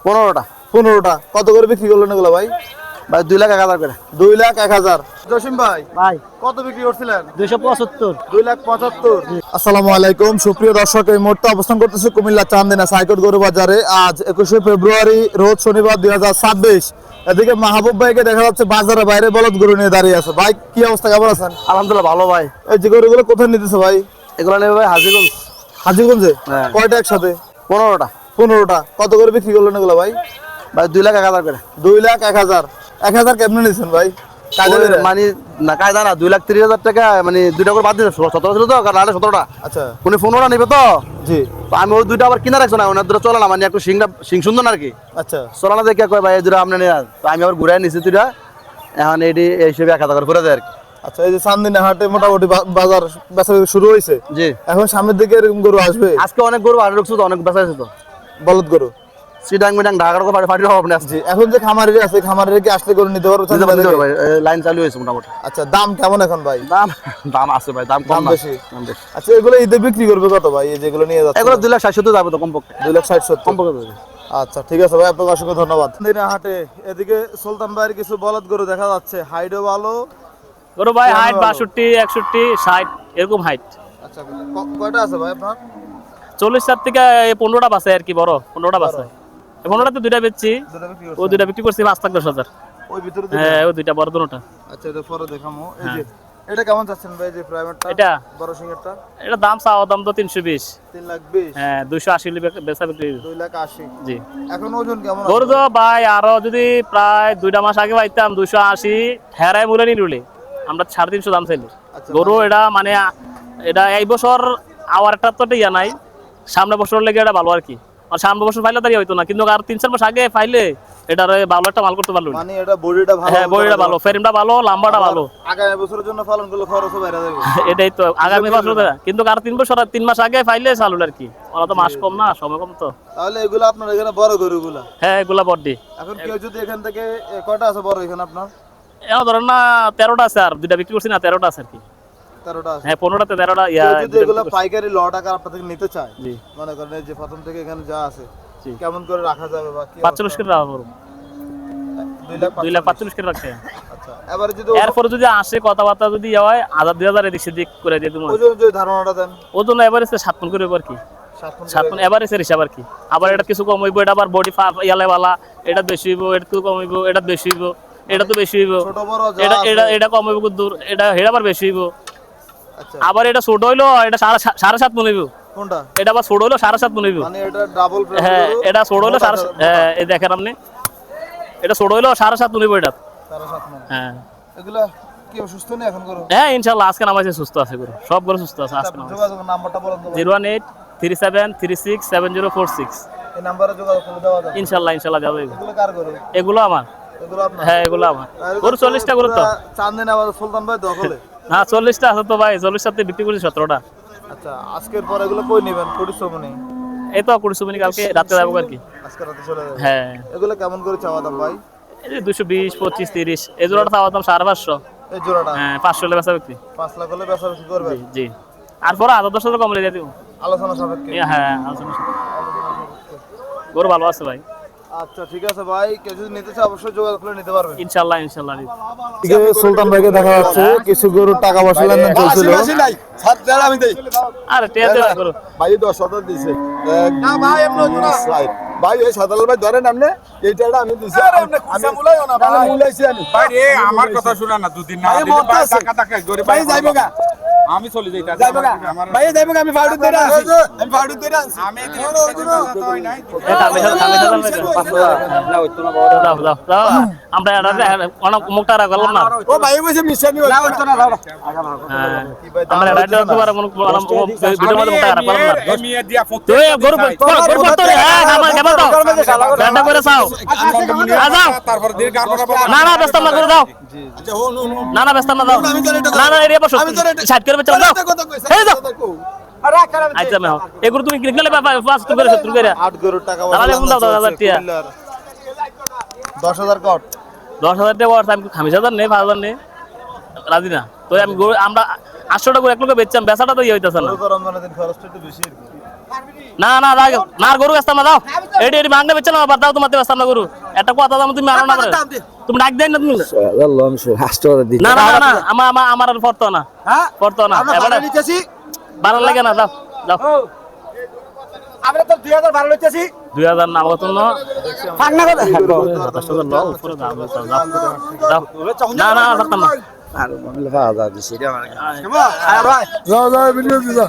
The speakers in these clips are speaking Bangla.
15টা। 15টা। কত করে বিক্রি করলেন এগুলো ভাই? ভাই 2,01,000 করে। 2,01,000। জসিম ভাই ভাই কত বিক্রি করছিলেন? 275। 2,75,000। আসসালামু আলাইকুম সুপ্রিয় দর্শক, এই মুহূর্তে অবস্থান করতেছি কুমিল্লা চান্দিনা সাইকট গরু বাজারে। আজ 21শে ফেব্রুয়ারি রোজ শনিবার 2026। এদিকে মাহবুব ভাইকে দেখা যাচ্ছে বাজারে বাইরে বলদ গরু নিয়ে দাঁড়িয়ে আছে। ভাই কি অবস্থা, কেমন আছেন? আলহামদুলিল্লাহ ভালো ভাই। এই যে গরুগুলো কোথায় নিতেছে ভাই? এগুলো নেবে ভাই হাজীগঞ্জ। হাজীগঞ্জে? হ্যাঁ। কয়টা একসাথে? 15টা। 15টা। কত করে বিক্রি করলেন এগুলো ভাই? ভাই 2,01,000 করে। 2,01,000। 1,000 কেমনে নিচ্ছেন ভাই? কাজে ওই বেরে? মানে না কায়দা না 2,30,000 টাকা মানে দুইটা করে বাদ দিতে 17 ছিল তো, কারণ আরে 17টা। আচ্ছা উনি 15টা নিবে তো। জি। তো আমি ওই দুইটা আবার কিনা রাখছো না, ওনার দুটো চলে না, মানে একটু সিং সুন্দর না আর কি। আচ্ছা চলে না দেখে কয় ভাই এই দুটো আপনি নিয়ে যান। তো আমি আবার ঘুরাই নিছি দুইটা, এখন এটি এই হিসেবে 1,000 করে ঘুরে দেয় আর কি। আচ্ছা। এই যে চান্দিনা হাটে মোটামুটি বাজার বেচা বিক্রি শুরু হয়েছে, জি। এখন সামনের দিকে এরকম গরু আসবে? আজকে অনেক গরু আর ঢুকছো তো, অনেক বেচা হয়েছে তো। বলদ গরু? সিডাং মিডাং ঢাকার কথা ফাটি হবে না আজকে। জি। এখন যে খামারি আছে, খামারিরা কি আসলে গরু নিতে পারবে নিতে চান্দিনা পারবে থেকে? ভাই, লাইন চালু হয়েছে মোটামুটি। আচ্ছা। দাম কেমন এখন ভাই? দাম দাম আছে ভাই, দাম কম দাম না। বেশি? দাম বেশি। আচ্ছা। এগুলো ঈদে বিক্রি করবে কত ভাই, এই যেগুলো নিয়ে যাচ্ছে? এগুলো 2,60,000 যাবে তো কমপক্ষে। 2,60,000। কমপক্ষে যাবে। আচ্ছা ঠিক আছে ভাই, আপনাকে অসংখ্য ধন্যবাদ। চান্দিনা হাটে এদিকে সুলতান ভাইয়ের কিছু বলদ গরু দেখা যাচ্ছে, হাইটও ভালো। গরু ভাই হাইট ভালো। 62, 61, 60 এরকম হাইট। আচ্ছা। কয়টা আছে ভাই আপনার? 40 থেকে 15টা বাসে আর কি, বড় 15টা বাসে। 15টাতে দুইটা বেচছি, দুটো বিক্রি ও করছেন? দুইটা বিক্রি করছি 5,10,000। ওই ভিতরে দুটো? হ্যাঁ ওই দুইটা বড় দুটোটা। আচ্ছা। এটা পরে দেখামো। এই যে এটা কেমন চাচ্ছেন ভাই, যে প্রাইভেটটা? এটা বড় সিংহেরটা? এটা দাম চাওয়া দাম তো 320। 3,20,000। হ্যাঁ 280 বেচা বিক্রি। 2,80,000। জি। এখন ওজন কেমন গরু আছে? তো ভাই আরো যদি প্রায় 2টা মাস আগে পাইতাম 280, হেরাই মূলে নি রুলে আমরা 350 দাম চাইলি। আচ্ছা, গরু এটা মানে এটা এই বছর আবার একটা তো ইয়া নাই, সামনে বছর লেগে এটা ভালো আর কি। আর সামনে বছর পাইলে তাই হইতো না, কিন্তু আর 3-4 মাস আগে পাইলে এটা ভালো একটা মাল করতে পারলো। মানে এটা বডিটা ভালো? হ্যাঁ বডিটা ভালো, ফ্রেমটা ভালো, লাম্বাটা ভালো। আগামী বছরের জন্য পালন করলে খরচও বাইরে যাবে। এটাই তো আগামী বছর, কিন্তু আর 3 মাস আগে পাইলে চালু আর কি। ওরা তো মাস কম না, সময় কম তো। তাহলে এগুলো আপনার এখানে বড় গরুগুলা? হ্যাঁ এগুলা বডি। এখন কেউ যদি এখান থেকে কয়টা আছে বড় এখানে আপনার? এও ধরেন না 13টা আছে, আর দুইটা বিক্রি করছি না, 13টা আছে আর কি। 13টা আছে? হ্যাঁ 15টাতে 13টা কেউ যদি এগুলো পাইকারি ল টাকা আপনার থেকে নিতে চায়, জি। মনে করেন এই যে প্রথম থেকে এখানে যা আছে, জি। কেমন করে রাখা যাবে বা কি? 45 করে রাখা করবো। 2,45,000 করে রাখতে। আচ্ছা। এবারে যদি এরপরে যদি আসে কথাবার্তা যদি ইয়ে হয় 1,000-2,000 এদিক সেদিক করে দিয়ে দেবো। ওজন যদি ধারণাটা দেন? ওজন এভারেজ 7 মণ করে আর কি। 7 মণ এভারেজের হিসাব আর কি। আবার এটা কিছু কম হইব, এটা আবার বডি ইয়ালে বালা, এটা বেশি হইব, এটা তো কম হইব, এটা বেশি হইব, এটা তো বেশি হইব, ছোট বড় যা এটা আছে। এটা এটা কম হইব দূর, এটা এটা আবার বেশি হইব। আচ্ছা। আবার এটা ছোট হইলো এটা 7.5 মণ হইব। কোনটা? এটা আবার ছোট হইলো 7.5 মণ হইব। মানে এটা ডাবল ফ্রেম? হ্যাঁ এটা ছোট হইলো 7.5। হ্যাঁ এই দেখেন আপনি, এটা ছোট হইলো 7.5 মণ হইব এটা। 7.5 মণ? হ্যাঁ। এগুলা কি অসুস্থ নেই এখন গরু? হ্যাঁ ইনশাআল্লাহ আজকে নামাইছে সুস্থ আছে গরু, সব গরু সুস্থ আছে আজকে নামাইছে। যোগাযোগ নাম্বারটা বলেন তো ভাই। 01837367046। এই নাম্বারে যোগাযোগ করে দেওয়া যাবে? ইনশাআল্লাহ ইনশাআল্লাহ যাবে। এগুলো কার গরু? এগুলো আমার। এগুলো আপনার? হ্যাঁ এগুলো আমার। গরু 40টা গরু তো। চান্দিনা বাজার সুলতান ভাই দখলে? হ্যাঁ 40টা আছে তো ভাই, 40টাতে বিক্রি করেছি 17টা। আচ্ছা। আজকের পর এগুলো কই নেবেন? পরিশ্রম নেই? এই তো করেছি মানে কালকে রাতে যাবো আর কি। আজকে রাতে চলে যাবে? হ্যাঁ এগুলো কেমন করে চাওয়া দাম ভাই? এই যে 220, 25, 30 এই জোড়াটা চাওয়া দাম 550। এই জোড়াটা? হ্যাঁ 500 হলে বেচা বিক্রি। 5 লাখ হলে বেচা বিক্রি করবেন? জি জি। আর পরে 1000-10 কম দিয়ে দিব। আলোচনা সাপেক্ষে? হ্যাঁ আলোচনা সাপেক্ষে। গরু ভালো আছে ভাই। আচ্ছা ঠিক আছে ভাই, কেউ যদি নিতে চায় অবশ্যই যোগাযোগ করে নিতে পারবেন। ইনশাআল্লাহ ইনশাআল্লাহ। সুলতান ভাইকে দেখা যাচ্ছে কিছু গরু টাকা পয়সা লেনদেন চলছিল। আমি দেই আরে টিয়া দে গরু। ভাই 10,000 দিছে। না ভাই এমন না ভাই, এই সাদাল ভাই ধরেন আপনি, এইটা আমি দিছি। আমি মুলাইও না ভাই, মুলাইছি আমি ভাই রে আমার কথা শুনা না, দুদিন না ভাই মত আছে টাকা টাকা গরিব ভাই যাইবো গা, আমি চলে যাইতা যাইবো গা ভাই, যাইবো গা। আমি ফাউডু দেরা আছি, আমি ফাউডু দেরা আছি। আমি কই নাই এ কামে না হইতো না বড়। দাও দাও দাও, আমরা অনেক মুখটা রাখলাম না। ও ভাই বসে মিশানি হইতো না। হ্যাঁ আমরা রাইড করতে পারবো ভিডিওর মধ্যে মুখটা রাখলাম না। মিয়া দিয়া ফটো তুই গরু গরু তো হ্যাঁ আমার কেমন দাও রান্না করে চাও যাও। তারপর দিয়ে গান করা না না ব্যস্ত না করে দাও। আচ্ছা হন হন হন, না না ব্যস্ত না দাও। না না এরিয়া বসো, সাইড করে চল দাও। কথা কইছ এই দাও। আরে খারাপ আচ্ছা মে এগুলো তুমি কিনলে বাবা 5 করে 70 করে 8 গরুর টাকা তাহলে কোন দাও 10,000 টিয়া। 10,000 কট? 10,000 টাকা ওর আমি 5,000 নেই 5,000 নেই রাজি না তো। আমি আমরা 800 টাকা করে এক লোকে বেচতাম, বেচাটা তো ইয়ে হইতাছে না। গরু তো রমজানের দিন খরচটা একটু বেশি আর কি। না না যাও না আর গরু বেচতাম না যাও এডি এডি ভাঙতে বেচছ না বাদ দাও তোমাতে বেচতাম না গরু একটা কথা দাম তুমি মানো না করে তুমি ডাক দেন না তুমি না না না আমার আর ফরতো না ফরতো না এবারে ভালো লাগে না যাও যাও আমরা তো 2012 লইতেছি 2000 না কত না ফাগনা কথা যাও উপরে যাও যাও না না থাকতাম না যাও যাও ভিডিও দিছা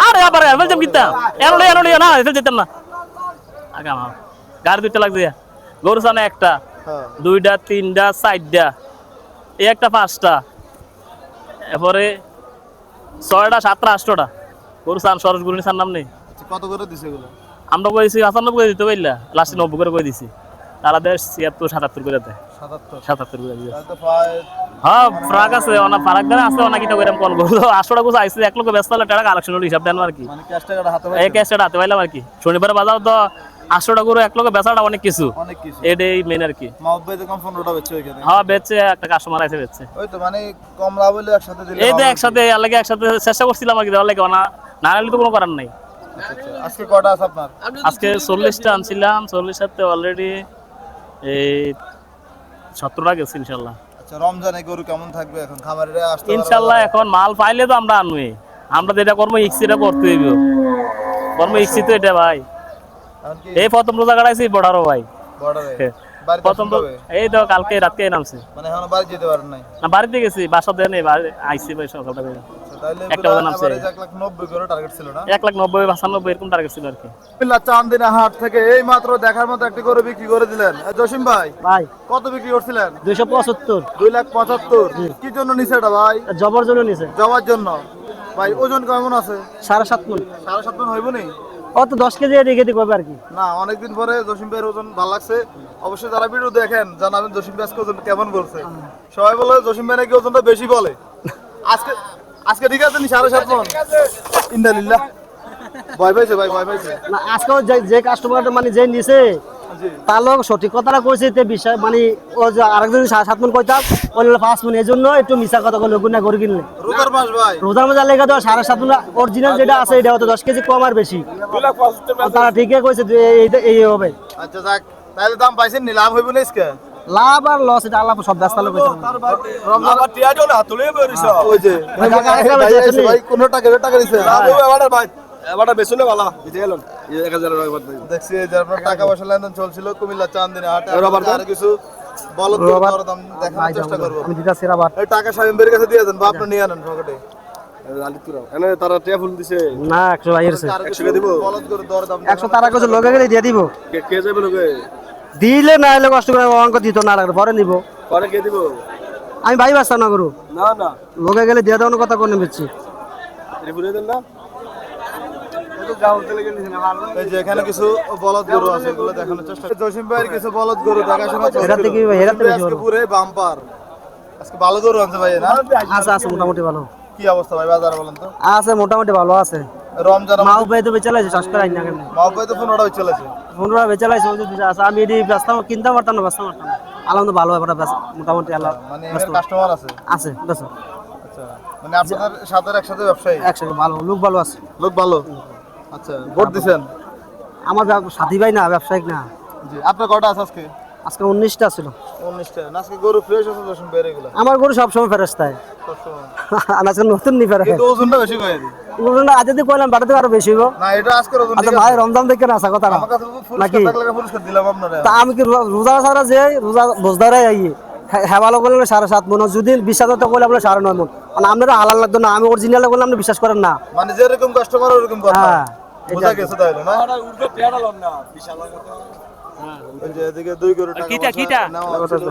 আরে আবার বলতাম কিতা এনো না এসে যেতাম না আগা মা গাড়ি দুইটা লাগবে গরু সামনে একটা দুইটা তিনটা চারটা এই একটা পাঁচটা এরপরে ছয়টা সাতটা আটটা গরু সান সরস গরু নিসার নাম নেই কত করে দিছে এগুলো? আমরা কইছি 95 করে দিতে পারলা লাস্টে 90 করে কই দিছি তারা দেশ 76 77 করে দেয় 77 করে দিয়ে তাহলে তো প্রায় হ্যাঁ ফারাক আছে অনা ফারাক দেন আছে অনা কিটা কইরাম কোন গরু 800 টাকা আইছে 1 লক্ষ ব্যস্ত হলে টাকা কালেকশন হলো হিসাব দেন আর কি মানে ক্যাশ টাকাটা হাতে এই ক্যাশটা হাতে পাইলাম আর কি শনিবার বাজার তো 800 টাকা করে 1 লক্ষ বেচাটা অনেক কিছু অনেক কিছু। এটাই মেন আর কি মাহবুব ভাই তো কম 15টা বেচছে ওইখানে। হ্যাঁ বেচছে একটা কাস্টমার আছে বেচছে ওই তো মানে কম লাভ হলে একসাথে দিলে এই তো ভালো। একসাথে আর লাগে একসাথে চেষ্টা করছিলাম আর কি দেওয়ার লাগে না না হলে তো কোনো করার নাই আজকে কয়টা আছে আপনার? আজকে 40টা আনছিলাম 40 সাথে অলরেডি এই 17টা গেছে ইনশাআল্লাহ আচ্ছা রমজানে গরু কেমন থাকবে এখন খামারিরা আসতে পারবে? ইনশাআল্লাহ এখন মাল পাইলে তো আমরা আনবই আমরা যেটা কর্ম ইচ্ছিটা করতে হইব কর্ম ইচ্ছি তো এটা ভাই এখন কি এই প্রথম রোজা কাটাইছি বড়ারও ভাই বর্ডারে বাড়িতে প্রথম আসতে হবে? এই তো কালকে রাতকে নামছে মানে এখনো বাড়ি যেতে পারেন নাই। না বাড়িতে গেছি বাসা দেয় নেই আইসি ভাই সকালটা করে আচ্ছা, তাহলে একটা পুরো ওজন আছে। average 1,90,000 করে টার্গেট ছিল না? 1,90,000 95 এরকম টার্গেট ছিল আর কি কুমিল্লা চান্দিনা হাট থেকে এই মাত্র দেখার মতো একটি গরু বিক্রি করে দিলেন। জসিম ভাই ভাই কত বিক্রি করছিলেন? 275 2,75,000 কি জন্য নিছে এটা ভাই? জবর জন্য নিছে যাওয়ার জন্য। ভাই ওজন কেমন আছে? 7.5 মণ 7.5 মণ হইব নি? অত 10 কেজি রেখে দিতে কবে আর কি না অনেকদিন পরে জসিম ভাইয়ের ওজন ভালো লাগছে। অবশ্যই যারা ভিডিও দেখেন জানাবেন জসিম ভাই আজকে ওজন কেমন বলছে। সবাই বলে জসিম ভাই নাকি ওজনটা বেশি বলে। আজকে আজকে ঠিক আছে নি 7.5 মণ? ইন্দালিল্লাহ। ভয় পাইছে ভাই ভয় পাইছে। না আজকে যে কাস্টমারটা মানে যে নিছে জি তার লোক সঠিক কথাটা কইছে তে বিষয় মানে ও যে আরেকজন 7 মণ কইতাম বলল 5 মণ এজন্য একটু মিছা কথা কইলো গুনা করে কিনলে রোজার মাস ভাই। রোজার মধ্যে লেগে তো 7.5 মণ অরিজিনাল যেটা আছে এটা হয়তো 10 কেজি কম আর বেশি তারা ঠিকই কইছে যে এই হবে আচ্ছা যাক তাহলে দাম পাইছেন নি লাভ হইব না আজকে? লাভ আর লস এটা আল্লাহ সব ব্যস্ত লোক কইছে রমজান আবার টিয়াটো না তুলে বেরিছ ওই যে ভাই, টাকা আছে, ভাই আছে আছে নি? ভাই কোন টাকা টাকা দিছে লাভ হবে এবারে ভাই এবারে বেচলে ভালো বুঝে গেলেন 1000 টাকা বাদ দেখছি যে আপনার টাকা পয়সা লেনদেন চলছিল কুমিল্লা চান্দিনা হাটে আর কিছু বলদ করে দাম দেখানোর চেষ্টা করব আমি দিতাছি আবার এই টাকা শামিমের কাছে দিয়ে দেন বা আপনি নিয়ে আনেন পকেটে এনে তারা টিয়া ফুল দিছে না 100 বাইরেছে 100 টাকা দিব বলদ করে দর দাম 100 টাকা কইছে লগে গেলে দিয়ে দিব কে যাবে লোকে দিলে না এলে কষ্ট করে অঙ্ক দিত না লাগবে পরে নিব পরে কে দিব আমি ভাই বাস্তা না করু না না লোকে গেলে দিয়ে দেওয়ার কথা কোনে বেচছি রিপুরে দেন না এই যে এখানে কিছু বলদ গরু আছে এগুলো দেখানোর চেষ্টা জসিম ভাইয়ের কিছু বলদ গরু দেখাশোনা চলছে এটাতে কি ভাই, এটাতে বেশি আজকে বড়। পুরো বাম্পার আজকে ভালো গরু আনছে ভাই না আছে আছে মোটামুটি ভালো কি অবস্থা ভাই বাজার বলেন তো আছে মোটামুটি ভালো আছে রমজান মাও ভাই তো বেচালাইছে চাষ করে আইনা কেন মাহবুব তো 15টা চলেছে 15 বেচালাইছে ওই যে আছে আমি এটি ব্যস্ত কিনতে পারতাম না ব্যস্ত পারতাম আলহামদুলিল্লাহ ভালো ব্যাপারটা মোটামুটি আল্লাহ মানে এর কাস্টমার আছে আছে বেশ আচ্ছা মানে আপনাদের সাথে একসাথে ব্যবসায়ী একসাথে ভালো লোক ভালো আছে লোক ভালো আচ্ছা ভোট দিবেন আমার সাথী ভাই না ব্যবসায়িক না জি আপনার কয়টা আছে আজকে আজকে 19টা ছিল 19টা না আজকে গরু ফ্রেশ আছে জসিম ভাইয়ের এগুলো আমার গরু সবসময় ফেরস্তায় সবসময় আজকে নতুন নি ফেরত কিন্তু ওজনটা বেশি ভাই গরুটা আজ যদি কইলাম বাড়িতে আরো বেশি হইব না এটা আজকে ওজন আচ্ছা ঠিক আছে ভাই রমজান দেখে না আসা কথা না আমার কাছে তো নাকি? পুরস্কার থাকলে পুরস্কার দিলাম আপনারা তা আমি কি রোজা ছাড়া যে রোজা বোঝদারে আই হ্যাঁ ভালো করলে 7.5 মণ যদি 20,000 টাকা করলে আপনার 9.5 মণ মানে আপনারা হালাল লাগতো না আমি অরিজিনাল করলে আপনি বিশ্বাস করেন না মানে যেরকম কাস্টমার ওরকম কথা হ্যাঁ, বুঝা গেছে তাইলে না ওই যে এদিকে দুই গরু টাকা কিটা, কিটা? নেওয়া হচ্ছিল।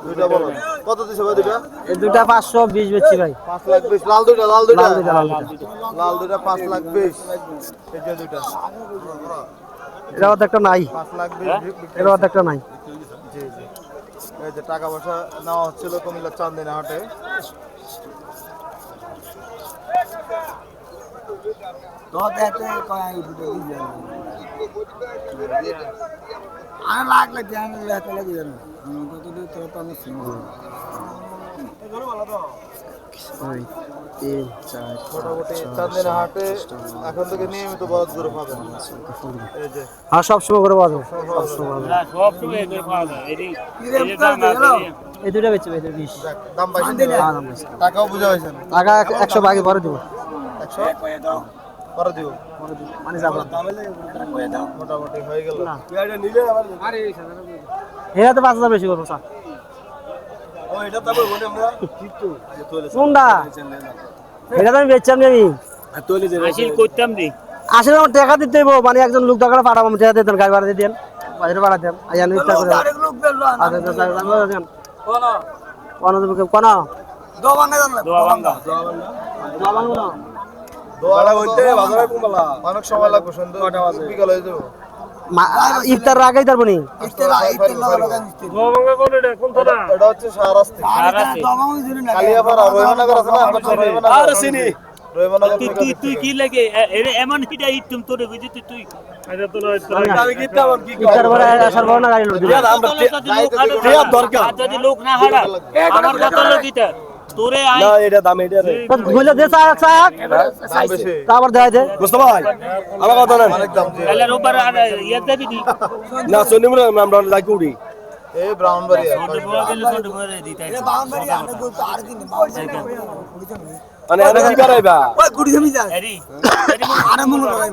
দুইটা বলো কত দিছে ভাই দুইটা এই দুইটা 520 বেচছি ভাই 5,20,000 লাল দুইটা লাল দুইটা লাল দুইটা, লাল দুইটা। লাল দুইটা 5,20,000 এই যে দুইটা এটা অর্ধেকটা নাই 5,20,000 এর অর্ধেকটা নাই জি জি এই যে টাকা পয়সা নেওয়া হচ্ছিল কুমিল্লা চান্দিনা হাটে দুই তিন চার মোটামুটি চান্দিনা হাটে এখন থেকে নিয়মিত বলদ গরু পাবেন এই যে হ্যাঁ সব সময় করে বাজো সব সময় সব সময় এদের পাওয়া যায় এই দুইটা বেচে এই দুইটা 20 দেখ, দাম পাইছেন দাম পাইছি। টাকাও বুঝা হয়েছে টাকা 100 বাকি পরে দিব 100 পরে দিব মানে যাব মোটামুটি হয়ে গেল এরা তো 5000 বেশি করবো স্যার ও এটা তো বলি আমরা কোনটা এটা তো আমি বেচলাম নি আমি আসিল করতাম রে আসলে আমার টাকা দিতে হইব মানে একজন লোক দরকার পাঠাবো আমি টাকা দিতেন গাড়ি ভাড়া দিয়ে দেন বাজারে ভাড়া দেন আইয়া নিতে করে কোন কোন দোয়া বাঙ্গা দোয়ালা বলতে বাজারে কুমলা অনেক সময় লাগবে সন্ধ্যা বিকাল হয়ে যাবে ইফতার আগেই তারপর নি দোয়া বাঙ্গা কোন এটা কোন তোরা এটা হচ্ছে সারাস্তি কালিয়াপাড়া রহিমানগর আছে না আর চিনি রহিমানগর তুই তুই কি লাগে এমন হিটা ইতুম তোরে বুঝি তুই এটা তো আমি কি তেমন কি ইফতার পরে আসার পর না গাড়ি লোড দিবে দরকার যদি লোক না হারা আমার কত লোক দিতে তোরে আই এটা দাম এটা রে বলে দে চাক চাক দাম বেশি তারপর দেয় দে বুঝতে ভাই আমার কথা না অনেক দাম দিয়ে তাহলে রোববার ইয়ে দেবি দি না সন্নিমুরে আমরা যাই কুড়ি এই ব্রাউনবাড়ি ছোট বড় গেলে ছোট বড় দিতে মানে এনে কি করাইবা এরি